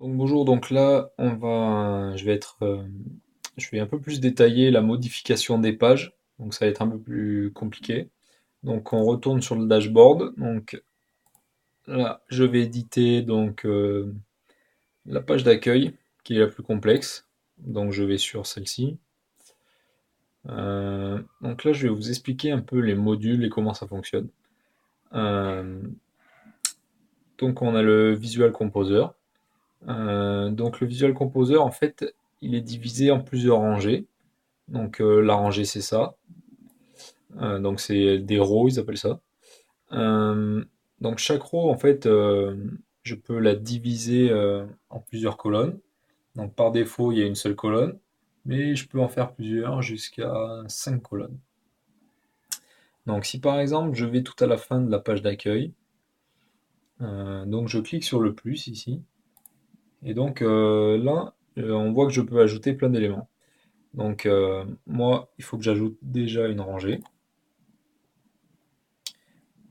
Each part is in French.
Donc bonjour, donc là je vais un peu plus détailler la modification des pages, donc ça va être un peu plus compliqué. Donc on retourne sur le dashboard, donc là je vais éditer la page d'accueil qui est la plus complexe, donc je vais sur celle-ci. Donc là je vais vous expliquer un peu les modules et comment ça fonctionne. Euh, donc on a le Visual Composer. Donc le Visual Composer en fait il est divisé en plusieurs rangées. Donc la rangée c'est ça. Donc c'est des rows, ils appellent ça. Euh, donc chaque row en fait, je peux la diviser en plusieurs colonnes. Donc par défaut il y a une seule colonne, mais je peux en faire plusieurs jusqu'à 5 colonnes. Donc si par exemple je vais tout à la fin de la page d'accueil, donc je clique sur le plus ici, et donc là on voit que je peux ajouter plein d'éléments. Donc moi il faut que j'ajoute déjà une rangée.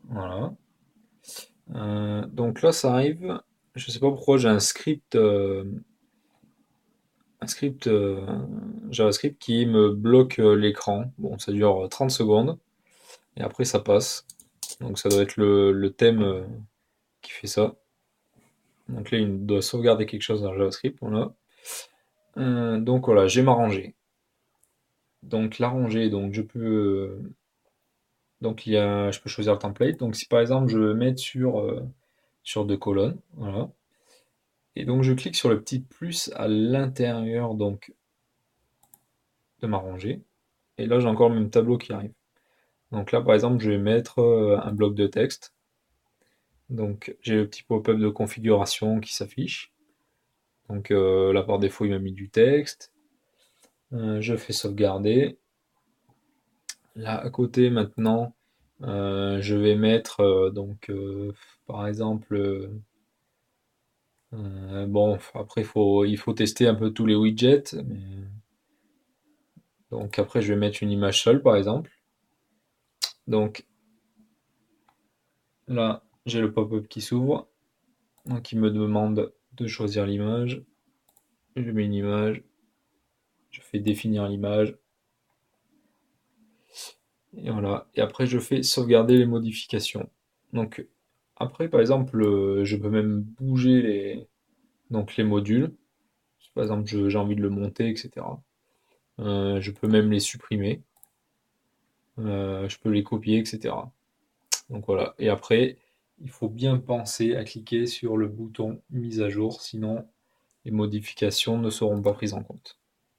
Voilà. Donc là, ça arrive. Je sais pas pourquoi j'ai un script JavaScript qui me bloque l'écran. Bon, ça dure 30 secondes et après ça passe. Donc ça doit être le thème qui fait ça. Donc là, il doit sauvegarder quelque chose dans JavaScript. Voilà. Donc voilà, j'ai ma rangée. Donc la rangée, donc donc je peux choisir le template. Donc si par exemple je veux mettre sur deux colonnes, voilà. Et donc je clique sur le petit plus à l'intérieur de ma rangée. Et là j'ai encore le même tableau qui arrive. Donc là par exemple je vais mettre un bloc de texte. Donc j'ai le petit pop-up de configuration qui s'affiche. Donc là par défaut il m'a mis du texte. Je fais sauvegarder. Là à côté maintenant je vais mettre par exemple bon après il faut tester un peu tous les widgets. Donc après je vais mettre une image seule par exemple. Donc là, j'ai le pop-up qui s'ouvre, donc il me demande de choisir l'image. Je mets une image, je fais définir l'image, et voilà. Et après, je fais sauvegarder les modifications. Donc après, par exemple, je peux même bouger les modules. Si par exemple, j'ai envie de le monter, etc. Je peux même les supprimer. Je peux les copier, etc. Donc voilà. Et après, il faut bien penser à cliquer sur le bouton mise à jour, sinon les modifications ne seront pas prises en compte.